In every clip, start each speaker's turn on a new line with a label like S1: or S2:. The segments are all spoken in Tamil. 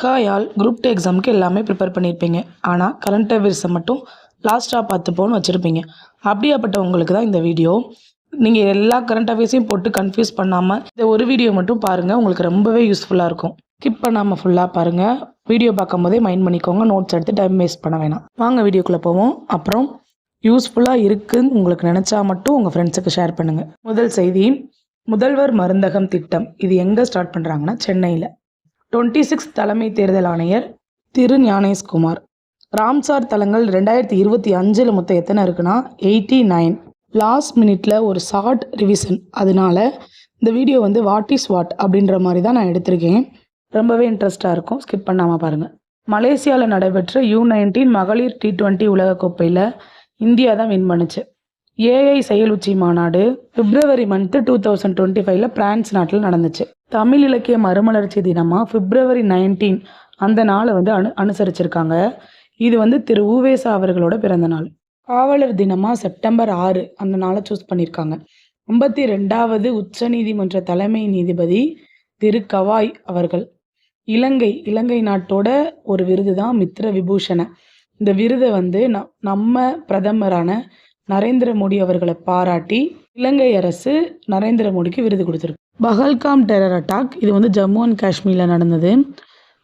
S1: ஹாய் ஆல் குரூப் டூ எக்ஸாமுக்கு எல்லாமே ப்ரிப்பேர் பண்ணியிருப்பீங்க. ஆனால் கரண்ட் அஃபேர்ஸை மட்டும் லாஸ்ட்டாக பார்த்துப்போன்னு வச்சுருப்பீங்க. அப்படியாப்பட்ட உங்களுக்கு தான் இந்த வீடியோ. நீங்கள் எல்லா கரண்ட் அஃபேர்ஸையும் போட்டு கன்ஃபியூஸ் பண்ணாமல் இந்த ஒரு வீடியோ மட்டும் பாருங்கள், உங்களுக்கு ரொம்பவே யூஸ்ஃபுல்லாக இருக்கும். ஸ்கிப் பண்ணாமல் ஃபுல்லாக பாருங்கள். வீடியோ பார்க்கும்போதே மைண்ட் பண்ணிக்கோங்க, நோட்ஸ் எடுத்து டைம் வேஸ்ட் பண்ண வேணாம். வாங்க வீடியோக்குள்ளே போவோம். அப்புறம் யூஸ்ஃபுல்லாக இருக்குன்னு உங்களுக்கு நினச்சா மட்டும் உங்கள் ஃப்ரெண்ட்ஸுக்கு ஷேர் பண்ணுங்கள். முதல் செய்தி, முதல்வர் மருந்தகம் திட்டம். இது எங்கே ஸ்டார்ட் பண்ணுறாங்கன்னா சென்னையில். 26 தலைமை தேர்தல் ஆணையர் திரு ஞானேஷ்குமார். ராம்சார் தலங்கள் 2025 மொத்தம் எத்தனை இருக்குன்னா 89. லாஸ்ட் மினிட்ல ஒரு ஷார்ட் ரிவிஷன், அதனால இந்த வீடியோ வாட் இஸ் வாட் அப்படின்ற மாதிரி தான் நான் எடுத்திருக்கேன். ரொம்பவே இன்ட்ரெஸ்டாக இருக்கும், ஸ்கிப் பண்ணாமல் பாருங்கள். மலேசியாவில் நடைபெற்ற U19 மகளிர் T20 உலகக்கோப்பையில் இந்தியா தான் வின் பண்ணுச்சு. ஏஐ செயல் உச்சி மாநாடு பிப்ரவரி 2025 பிரான்ஸ் நாட்டில் நடந்துச்சு. தமிழ் இலக்கிய மறுமலர்ச்சி தினமாக பிப்ரவரி 19 அந்த நாளை அனுசரிச்சிருக்காங்க. இது திரு உவேசா அவர்களோட பிறந்த நாள். காவலர் தினமாக செப்டம்பர் 6 அந்த நாளை சூஸ் பண்ணியிருக்காங்க. 52வது உச்ச நீதிமன்ற தலைமை நீதிபதி திரு கவாய் அவர்கள். இலங்கை நாட்டோட ஒரு விருது தான் மித்ர விபூஷண. இந்த விருதை நம்ம பிரதமரான நரேந்திர மோடி அவர்களை பாராட்டி இலங்கை அரசு நரேந்திர மோடிக்கு விருது கொடுத்துருக்கு. பஹல்காம் டெரர் அட்டாக், இது ஜம்மு அண்ட் காஷ்மீரில் நடந்தது.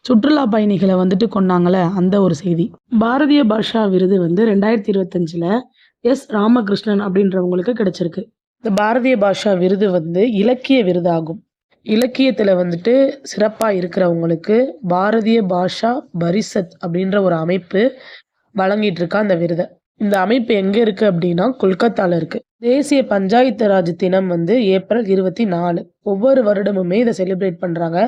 S1: சுற்றுலா பயணிகளை கொண்டாங்களே அந்த ஒரு செய்தி. பாரதிய பாஷா விருது 2025 எஸ் ராமகிருஷ்ணன் அப்படின்றவங்களுக்கு கிடைச்சிருக்கு. இந்த பாரதிய பாஷா விருது இலக்கிய விருதாகும். இலக்கியத்தில் சிறப்பாக இருக்கிறவங்களுக்கு பாரதிய பாஷா பரிஷத் அப்படின்ற ஒரு அமைப்பு வழங்கிட்டு இருக்கா அந்த விருதை. இந்த அமைப்பு எங்கே இருக்குது அப்படின்னா கொல்கத்தாவில் இருக்குது. தேசிய பஞ்சாயத்து ராஜ் தினம் ஏப்ரல் 24. ஒவ்வொரு வருடமுமே இதை செலிப்ரேட் பண்ணுறாங்க.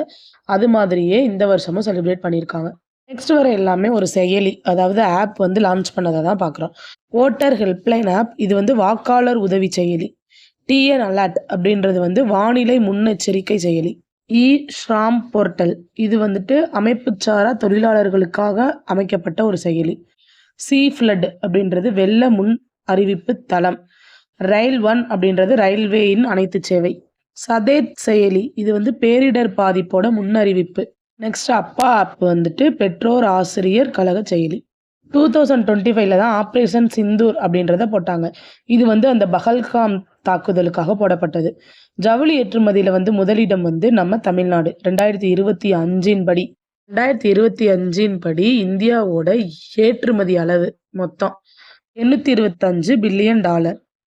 S1: அது மாதிரியே இந்த வருஷமும் செலிப்ரேட் பண்ணியிருக்காங்க. நெக்ஸ்ட் வர எல்லாமே ஒரு செயலி, அதாவது ஆப் லான்ச் பண்ணதை தான் பார்க்குறோம். ஓட்டர் ஹெல்ப்லைன் ஆப், இது வாக்காளர் உதவி செயலி. டிஎன் அலர்ட் அப்படின்றது வானிலை முன்னெச்சரிக்கை செயலி. இ ஷ்ராம் போர்ட்டல், இது அமைப்புச்சாரா தொழிலாளர்களுக்காக அமைக்கப்பட்ட ஒரு செயலி. சி ஃப்ளட் அப்படின்றது வெள்ள முன் அறிவிப்பு தளம். ரயில் 1 அப்படின்றது ரயில்வேயின் அனைத்து சேவை. சதேத் செயலி, இது பேரிடர் பாதிப்போட முன்னறிவிப்பு. நெக்ஸ்ட் அப்பா ஆப் பெற்றோர் ஆசிரியர் கழக செயலி. 2025 தான் ஆப்ரேஷன் சிந்தூர் அப்படின்றத போட்டாங்க. இது அந்த பஹல்காம் தாக்குதலுக்காக போடப்பட்டது. ஜவுளி ஏற்றுமதியில் முதலிடம் நம்ம தமிழ்நாடு. 2025 படி இந்தியாவோட ஏற்றுமதி அளவு மொத்தம் $825 பில்லியன்.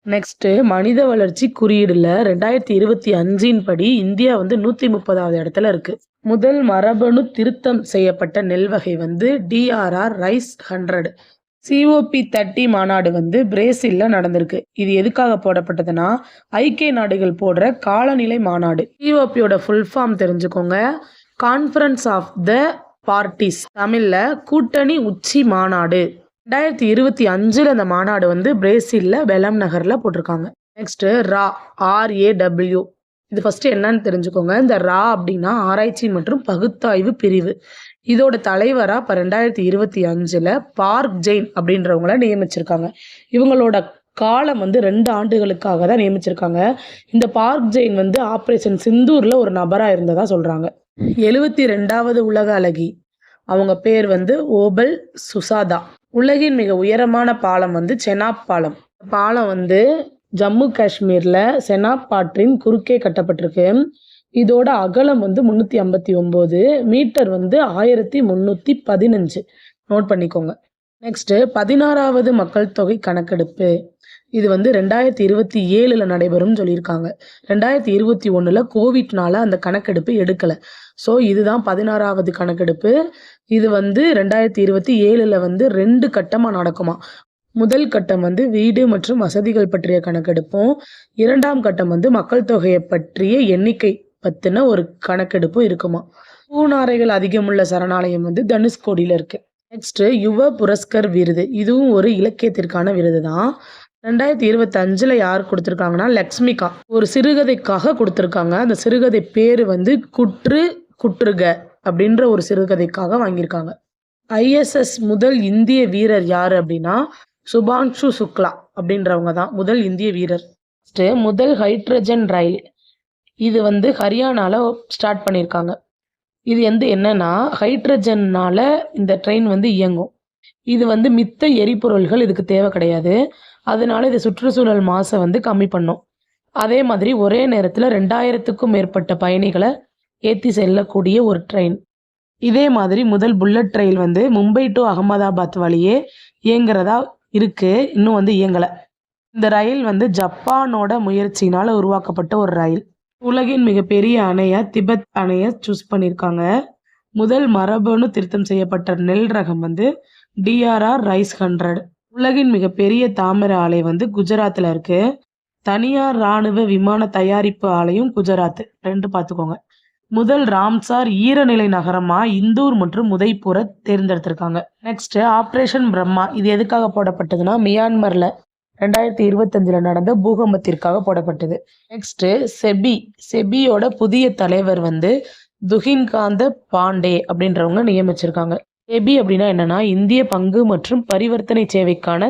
S1: நெக்ஸ்ட் மனித வளர்ச்சி குறியீடுல 2025 படி இந்தியா 130வது இடத்துல இருக்கு. முதல் மரபணு திருத்தம் செய்யப்பட்ட நெல் வகை DRR ரைஸ் 100. COP30 மாநாடு பிரேசில்ல நடந்திருக்கு. இது எதுக்காக போடப்பட்டதுன்னா ஐக்கிய நாடுகள் போடுற காலநிலை மாநாடு. COPயோட ஃபுல் ஃபார்ம் தெரிஞ்சுக்கோங்க, கான்ஃபரன்ஸ் ஆஃப் த பார்ட்டிஸ், தமிழ்ல கூட்டணி உச்சி மாநாடு. 2025 அந்த மாநாடு பிரேசில்ல பெலம் நகர்ல போட்டிருக்காங்க. நெக்ஸ்ட் RAW, இது ஃபர்ஸ்ட் என்னன்னு தெரிஞ்சுக்கோங்க. இந்த அப்படின்னா ஆராய்ச்சி மற்றும் பகுத்தாய்வு பிரிவு. இதோட தலைவரா 2025 பார்க் ஜெயின் அப்படின்றவங்கள நியமிச்சிருக்காங்க. இவங்களோட காலம் 2 ஆண்டுகளுக்காக தான் நியமிச்சிருக்காங்க. இந்த பார்க் ஜெயின் ஆப்ரேஷன் சிந்தூர்ல ஒரு நபரா இருந்ததா சொல்றாங்க. 72வது உலக அழகி, அவங்க பேர் ஓபல் சுசாதா. உலகின் மிக உயரமான பாலம் செனாப் பாலம். பாலம் ஜம்மு காஷ்மீர்ல செனாப் ஆற்றின் குறுக்கே கட்டப்பட்டிருக்கு. இதோட அகலம் 359 மீட்டர், 1315. நோட் பண்ணிக்கோங்க. நெக்ஸ்ட் 16வது மக்கள் தொகை கணக்கெடுப்பு. இது 2027 நடைபெறும் சொல்லியிருக்காங்க. 2021 கோவிட்னால அந்த கணக்கெடுப்பு எடுக்கலை. ஸோ இதுதான் 16வது கணக்கெடுப்பு. இது 2027 2 கட்டமாக நடக்குமா. முதல் கட்டம் வீடு மற்றும் வசதிகள் பற்றிய கணக்கெடுப்பும், 2ஆம் கட்டம் மக்கள் தொகையை பற்றிய எண்ணிக்கை பற்றின ஒரு கணக்கெடுப்பும் இருக்குமா. பூநாரைகள் அதிகமுள்ள சரணாலயம் தனுஷ்கோடியில் இருக்கு. நெக்ஸ்ட் யுவ புரஸ்கர் விருது, இதுவும் ஒரு இலக்கியத்திற்கான விருது தான். 2025 யார் கொடுத்துருக்காங்கன்னா லக்ஷ்மிகா, ஒரு சிறுகதைக்காக கொடுத்துருக்காங்க. அந்த சிறுகதை பேர் குற்றுக அப்படின்ற ஒரு சிறுகதைக்காக வாங்கியிருக்காங்க. ISS முதல் இந்திய வீரர் யார் அப்படின்னா சுபான்ஷு சுக்லா அப்படின்றவங்க தான் முதல் இந்திய வீரர். முதல் ஹைட்ரஜன் ரயில், இது ஹரியானால ஸ்டார்ட் பண்ணியிருக்காங்க. இது என்னன்னா ஹைட்ரஜன்னால இந்த ட்ரெயின் இயங்கும். இது மித்த எரிபொருள்கள் இதுக்கு தேவை கிடையாது. அதனால இது சுற்றுச்சூழல் மாசை கம்மி பண்ணும். அதே மாதிரி ஒரே நேரத்தில் 2000க்கும் மேற்பட்ட பயணிகளை ஏற்றி செல்லக்கூடிய ஒரு ட்ரெயின். இதே மாதிரி முதல் bullet rail Mumbai to Ahmedabad வழியே இயங்குறதா இருக்கு. இன்னும் இயங்கலை. இந்த ரயில் ஜப்பானோட முயற்சியினால் உருவாக்கப்பட்ட ஒரு ரயில். உலகின் மிகப்பெரிய அணையா திபெத் அணையை சூஸ் பண்ணியிருக்காங்க. முதல் மரபணு திருத்தம் செய்யப்பட்ட நெல் ரகம் டிஆர்ஆர் ரைஸ் 100. உலகின் மிகப்பெரிய தாமிர ஆலை குஜராத்தில் இருக்கு. தனியார் இராணுவ விமான தயாரிப்பு ஆலையும் குஜராத். 2 பார்த்துக்கோங்க. முதல் ராம்சார் ஈரநிலை நகரமா இந்தூர் மற்றும் உதய்பூரை தேர்ந்தெடுத்திருக்காங்க. Next operation Brahma. இது எதுக்காக போடப்பட்டதுன்னா மியான்மர்ல 2025 நடந்த பூகம்பத்திற்காக போடப்பட்டது. நெக்ஸ்ட் செபியோட புதிய தலைவர் துகின்காந்த பாண்டே அப்படின்றவங்க நியமிச்சிருக்காங்க. செபி அப்படின்னா என்னன்னா இந்திய பங்கு மற்றும் பரிவர்த்தனை சேவைக்கான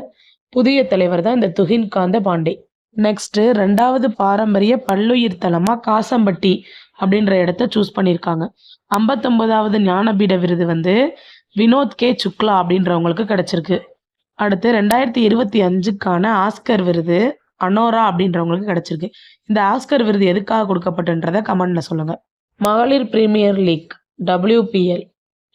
S1: புதிய தலைவர் தான் இந்த துகின்காந்த பாண்டே. நெக்ஸ்ட் 2வது பாரம்பரிய பல்லுயிர் தலமா காசம்பட்டி அப்படின்ற இடத்த சூஸ் பண்ணியிருக்காங்க. 59வது ஞானபீட விருது வினோத் கே சுக்லா அப்படின்றவங்களுக்கு கிடைச்சிருக்கு. அடுத்து 2025க்கான ஆஸ்கர் விருது அனோரா அப்படின்றவங்களுக்கு கிடைச்சிருக்கு. இந்த ஆஸ்கர் விருது எதுக்காக கொடுக்கப்பட்டுன்றத கமெண்ட்ல சொல்லுங்க. மகளிர் premier league WPL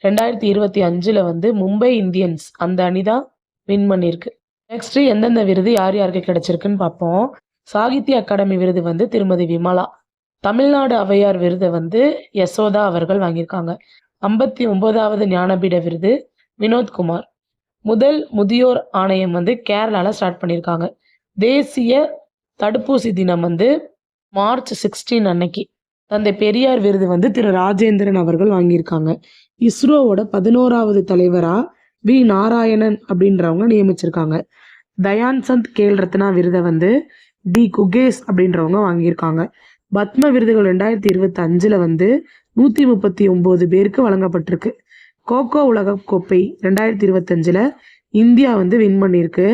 S1: 2025 Mumbai Indians அந்த அணி தான் வின் பண்ணியிருக்கு. நெக்ஸ்ட் எந்தெந்த விருது யார் யாருக்கு கிடைச்சிருக்குன்னு பார்ப்போம். சாகித்ய அகாடமி விருது திருமதி விமலா. தமிழ்நாடு அவையார் விருது யசோதா அவர்கள் வாங்கியிருக்காங்க. 59வது ஞானபீட விருது வினோத்குமார். முதல் முதியோர் ஆணையம் கேரளாவில் ஸ்டார்ட் பண்ணியிருக்காங்க. தேசிய தடுப்பூசி தினம் மார்ச் 16 அன்னைக்கு. தந்தை பெரியார் விருது திரு ராஜேந்திரன் அவர்கள் வாங்கியிருக்காங்க. இஸ்ரோவோட 11வது தலைவரா வி நாராயணன் அப்படின்றவங்க நியமிச்சிருக்காங்க. தயான் சந்த் கேல் ரத்னா விருதை டி குகேஷ் அப்படின்றவங்க வாங்கியிருக்காங்க. பத்ம விருதுகள் 2025 139 பேருக்கு வழங்கப்பட்டிருக்கு. கோகோ உலகக்கோப்பை 2025 இந்தியா வின் பண்ணியிருக்கு.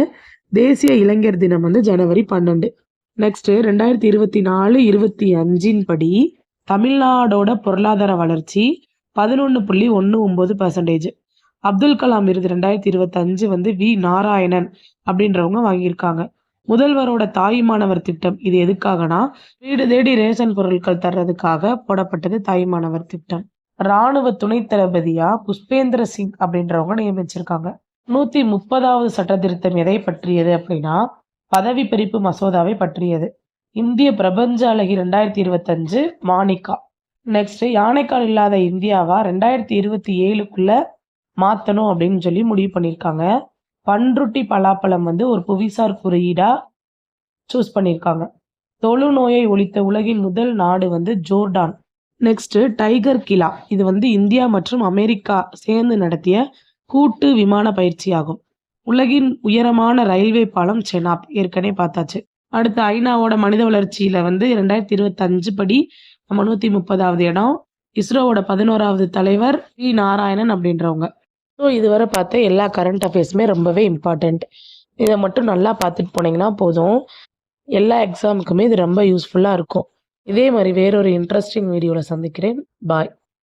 S1: தேசிய இளைஞர் தினம் ஜனவரி 12. நெக்ஸ்ட் 2024-25 படி தமிழ்நாடோட பொருளாதார வளர்ச்சி 11.19%. அப்துல் கலாம் விருது 2025 வி நாராயணன் அப்படின்றவங்க வாங்கியிருக்காங்க. முதல்வரோட தாய்மானவர் திட்டம் இது எதுக்காகனா வீடு தேடி ரேஷன் பொருட்கள் தர்றதுக்காக போடப்பட்டது தாய்மானவர் திட்டம். இராணுவ துணை தளபதியா புஷ்பேந்திர சிங் அப்படின்றவங்க நியமிச்சிருக்காங்க. 130வது சட்ட திருத்தம் எதை பற்றியது அப்படின்னா பதவி பிரிப்பு மசோதாவை பற்றியது. இந்திய பிரபஞ்ச அழகி 2025 மானிகா. நெக்ஸ்ட் யானைக்கால் இல்லாத இந்தியாவா 2027க்குள்ள மாத்தணும் அப்படின்னு சொல்லி முடிவு பண்ணியிருக்காங்க. பன்ருட்டி பலாப்பழம் ஒரு புவிசார் குறியீடா சூஸ் பண்ணியிருக்காங்க. தொழுநோயை ஒழித்த உலகின் முதல் நாடு ஜோர்டான். நெக்ஸ்ட் டைகர் கிலா. இது இந்தியா மற்றும் அமெரிக்கா சேர்ந்து நடத்திய கூட்டு விமான பயிற்சி ஆகும். உலகின் உயரமான ரயில்வே பாலம் செனாப் ஏற்கனவே பார்த்தாச்சு. அடுத்து ஐநாவோட மனித வளர்ச்சியில 2025 படி நம்ம 130வது இடம். இஸ்ரோவோட 11வது தலைவர் வி நாராயணன் அப்படின்றவங்க. ஸோ இதுவரை பார்த்த எல்லா கரண்ட் அஃபேர்ஸுமே ரொம்பவே இம்பார்ட்டண்ட். இதை மட்டும் நல்லா பார்த்துட்டு போனீங்கன்னா போதும். எல்லா எக்ஸாமுக்குமே இது ரொம்ப யூஸ்ஃபுல்லாக இருக்கும். இதே மாதிரி வேறொரு இன்ட்ரெஸ்டிங் வீடியோவில் சந்திக்கிறேன். பாய்.